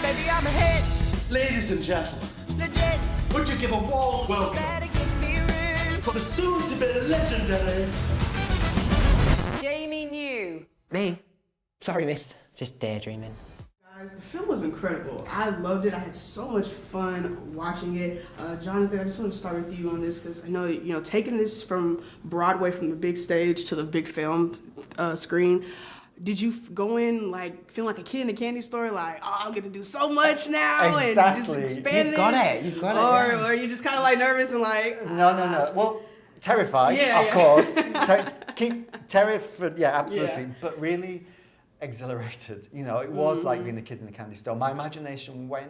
baby, I'm a hit. Ladies and gentlemen, Legit. would you give a warm welcome Better give me room. for the soon-to-be legendary Jamie New. Me? Sorry, miss. Just daydreaming. Guys, the film was incredible. I loved it. I had so much fun watching it. Jonathan, I just want to start with you on this because I know, taking this from Broadway, from the big stage to the big film screen, did you go in like feeling like a kid in a candy store, like, oh, I'll get to do so much now and just expand You've got it. You've got it. Or are you just kind of like nervous and like, No. Well, terrified, of course. Terrified, absolutely. Yeah. But really exhilarated. It was like being a kid in a candy store. My imagination went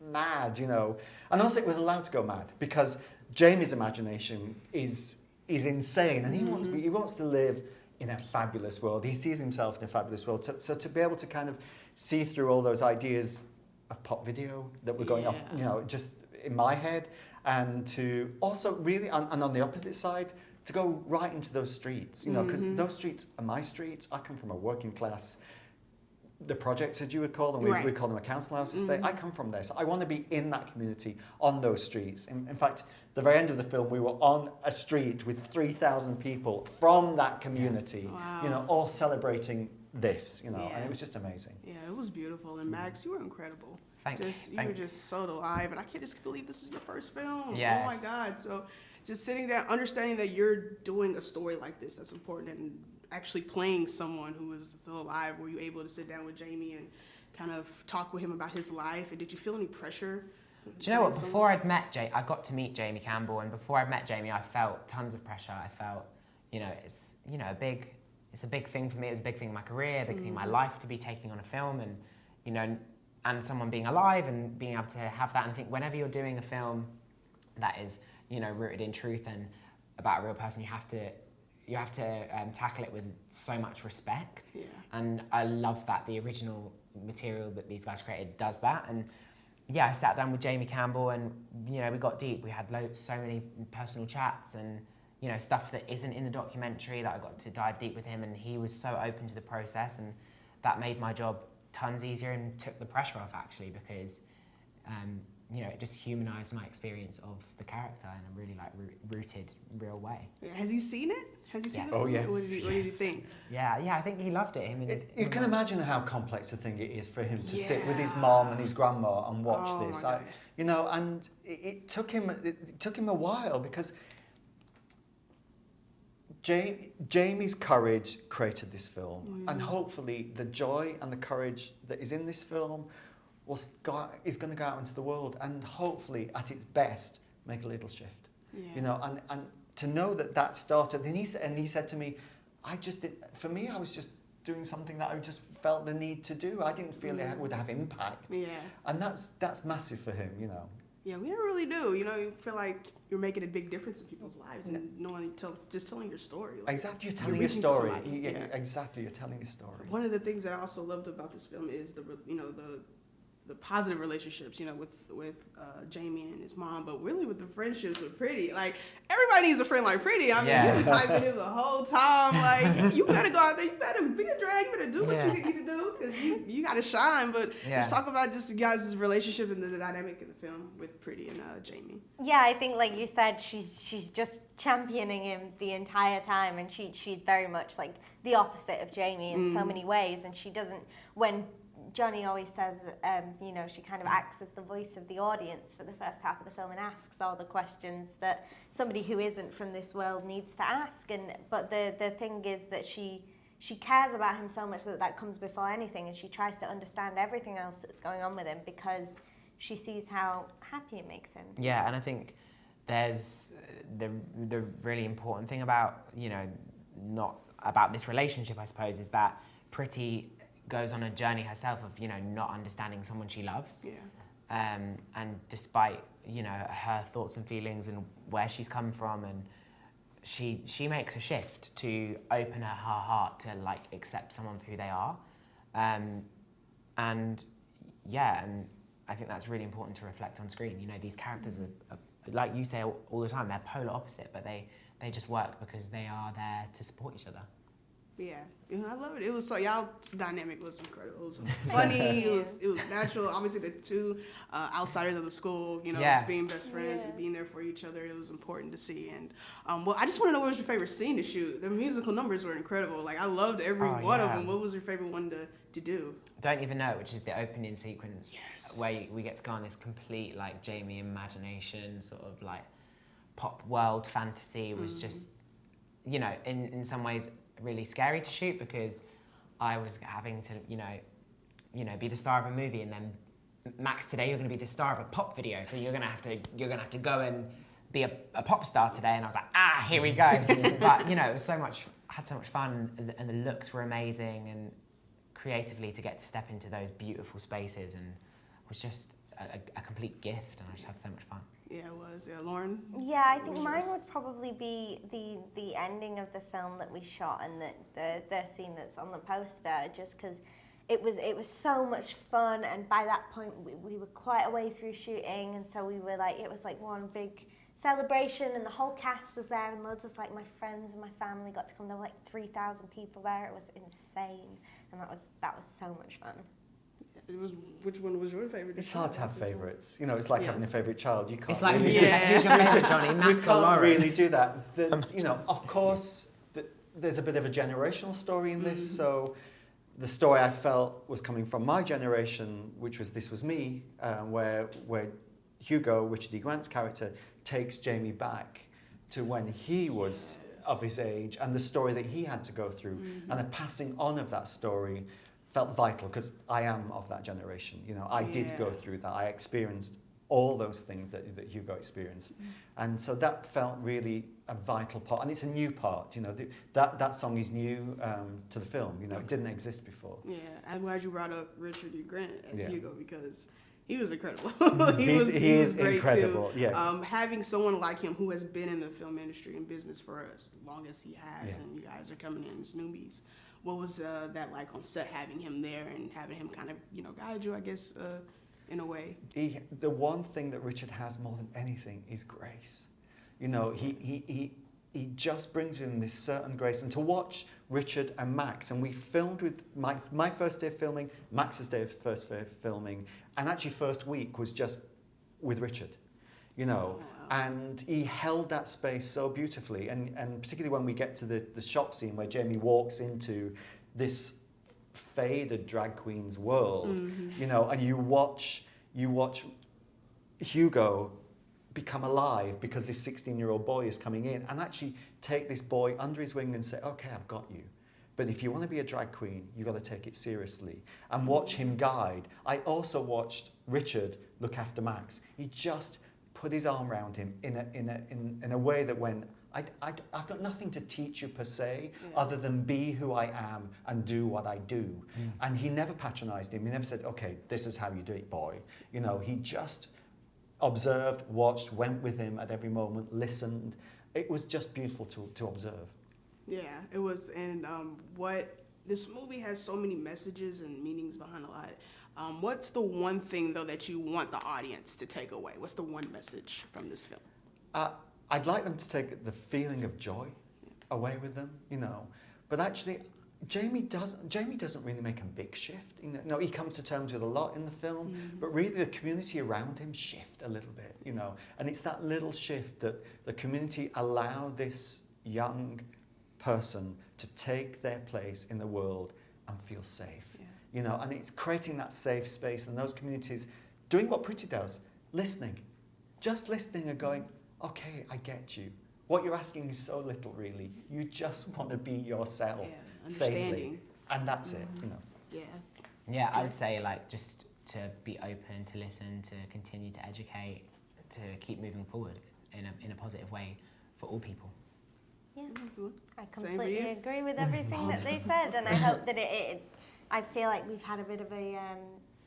mad, and also it was allowed to go mad because Jamie's imagination is insane, and he wants to live in a fabulous world. He sees himself in a fabulous world. So to be able to kind of see through all those ideas of pop video that were going off, just in my head, and to also really, and on the opposite side, to go right into those streets, because those streets are my streets. I come from a working class, the projects as you would call them, we call them a council house estate. I come from there, so I want to be in that community, on those streets. In fact, the very end of the film, we were on a street with 3,000 people from that community, all celebrating this, and it was just amazing. Yeah, it was beautiful. And Max, you were incredible. Thanks. You were just so alive, and I can't just believe this is your first film. Yes. Oh my God! So just sitting down, understanding that you're doing a story like this that's important, and actually playing someone who is still alive. Were you able to sit down with Jamie and kind of talk with him about his life? And did you feel any pressure? Do you know what? Before I'd met I got to meet Jamie Campbell, and before I'd met Jamie, I felt tons of pressure. I felt, it's a big thing for me. It was a big thing in my career, a big thing in my life to be taking on a film, and and someone being alive and being able to have that. And I think whenever you're doing a film that is, rooted in truth and about a real person, you have to tackle it with so much respect. Yeah. And I love that the original material that these guys created does that. And yeah, I sat down with Jamie Campbell, and we got deep. We had so many personal chats, and stuff that isn't in the documentary that I got to dive deep with him. And he was so open to the process, and that made my job tons easier and took the pressure off, actually, because it just humanized my experience of the character in a really rooted, real way. Yeah. Has he seen it? Has he seen it? Oh, yes. What did he think? Yeah, I think he loved it. You can imagine how complex a thing it is for him to sit with his mom and his grandma and watch this. And it took him a while because Jamie's courage created this film, and hopefully the joy and the courage that is in this film is going to go out into the world, and hopefully at its best make a little shift. And to know that started, and he said to me, I was just doing something that I just felt the need to do. I didn't feel it would have impact. And that's massive for him. Yeah, we don't really do. You feel like you're making a big difference in people's lives, and just telling your story. Like, exactly, you're telling a story. Exactly, you're telling a story. One of the things that I also loved about this film is the positive relationships, with Jamie and his mom, but really with the friendships with Pretty. Like, everybody needs a friend like Pretty. I mean, he was hyping him the whole time. Like, you better go out there, you better be a drag, you better do what you need to do, because you got to shine. But let's talk about just you guys' relationship and the dynamic in the film with Pretty and Jamie. Yeah, I think, like you said, she's just championing him the entire time, and she's very much like the opposite of Jamie in so many ways. And she doesn't, when Johnny always says, she kind of acts as the voice of the audience for the first half of the film and asks all the questions that somebody who isn't from this world needs to ask. But the thing is that she cares about him so much that comes before anything, and she tries to understand everything else that's going on with him because she sees how happy it makes him. Yeah, and I think there's the really important thing about, not about this relationship, I suppose, is that Pretty goes on a journey herself of, not understanding someone she loves. Yeah. And despite, her thoughts and feelings and where she's come from, and she makes a shift to open her heart to accept someone for who they are. And I think that's really important to reflect on screen. These characters are, like you say all the time, they're polar opposite, but they just work because they are there to support each other. Yeah, I love it. It was so y'all's dynamic was incredible. It was funny. It was natural. Obviously, the two outsiders of the school, you know, Yeah. being best friends and Yeah. being there for each other. It was important to see. And well, I just want to know what was your favorite scene to shoot. The musical numbers were incredible. Like I loved every Oh, one of yeah. them. What was your favorite one to do? Don't Even Know, which is the opening sequence Yes. where we get to go on this complete like Jamie imagination sort of like pop world fantasy. Was just, you know, in some ways really scary to shoot because I was having to, you know, be the star of a movie, and then Max, today you're going to be the star of a pop video, so you're going to have to go and be a pop star today. And I was like, here we go. But you know, it was I had so much fun, and the looks were amazing, and creatively to get to step into those beautiful spaces and was just a complete gift, and I just had so much fun. Yeah, it was. Yeah, Lauren. Yeah, I think What was mine yours? would probably be the ending of the film that we shot and the scene that's on the poster, just because it was so much fun, and by that point we were quite a way through shooting, and so we were like, it was like one big celebration, and the whole cast was there, and loads of like my friends and my family got to come. There were like 3,000 people there. It was insane, and that was so much fun. It was. Which one was your favorite? It's hard to have favourites. You know, it's like Yeah. having a favourite child. You can't. It's like, really, who's your favourite, Johnny, you Max or can't Lauren? really do that. You know, of course, there's a bit of a generational story in this. So, the story I felt was coming from my generation, which was This Was Me, where Hugo, Richard E. Grant's character, takes Jamie back to when he was of his age, and the story that he had to go through, and the passing on of that story felt vital because I am of that generation. You know, I did go Yeah. through that. I experienced all those things that Hugo experienced, and so that felt really a vital part. And it's a new part. You know, that song is new to the film. You know, it didn't exist before. Yeah, I'm glad you brought up Richard E. Grant as Yeah. Hugo because he was incredible. He is great incredible, too. yeah. Having someone like him who has been in the film industry and business for as long as he has, Yeah. and you guys are coming in as newbies. What was that like on set, having him there and having him kind of, you know, guide you, I guess, in a way? The one thing that Richard has more than anything is grace. You know, he just brings with him this certain grace. And to watch Richard and Max, and we filmed with my first day of filming, Max's first day of filming, and actually first week was just with Richard, you know. And he held that space so beautifully, and particularly when we get to the shop scene where Jamie walks into this faded drag queen's world, you know, and you watch Hugo become alive because this 16-year-old boy is coming in, and actually take this boy under his wing and say, okay, I've got you. But if you want to be a drag queen, you've got to take it seriously. And watch him guide. I also watched Richard look after Max. He just put his arm around him in a way that when I've got nothing to teach you per se, other than be who I am and do what I do. And he never patronized him. He never said, okay, this is how you do it, boy. You know, he just observed, watched, went with him at every moment, listened. It was just beautiful to observe. Yeah, it was. And what this movie has so many messages and meanings behind a lot. What's the one thing, though, that you want the audience to take away? What's the one message from this film? I'd like them to take the feeling of joy away with them, you know. But actually, Jamie doesn't really make a big shift. You know, he comes to terms with a lot in the film, but really the community around him shift a little bit, you know. And it's that little shift that the community allow this young person to take their place in the world and feel safe. You know, and it's creating that safe space, and those communities doing what Pretty does, listening. Just listening and going, okay, I get you. What you're asking is so little, really. You just want to be yourself safely. Understanding. And that's it, you know. Yeah. Yeah, I'd say like just to be open, to listen, to continue to educate, to keep moving forward in a positive way for all people. Yeah, I for completely you. agree with everything that they said, and I hope that I feel like we've had a bit of a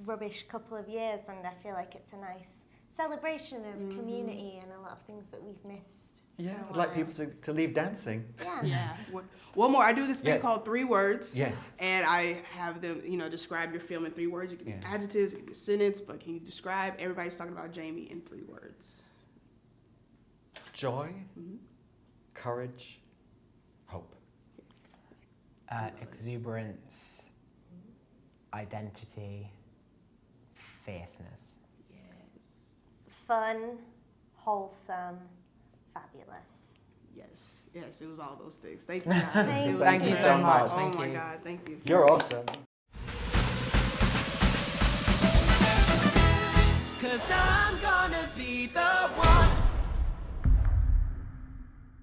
rubbish couple of years, and I feel like it's a nice celebration of community and a lot of things that we've missed. Yeah, for a I'd like while. people to leave dancing. Yeah. Yeah. One more. I do this thing Yeah. called 3 words. Yes. And I have them, you know, describe your film in 3 words. It can be Yeah. adjectives, it can be a sentence, but can you describe? Everybody's talking about Jamie in 3 words. Joy, courage, hope. Exuberance, identity, fierceness. Yes. Fun, wholesome, fabulous. Yes. Yes. It was all those things. Thank you, guys. It was Thank you so incredible. much. Oh Thank my you. God. Thank you. You're awesome. Cause I'm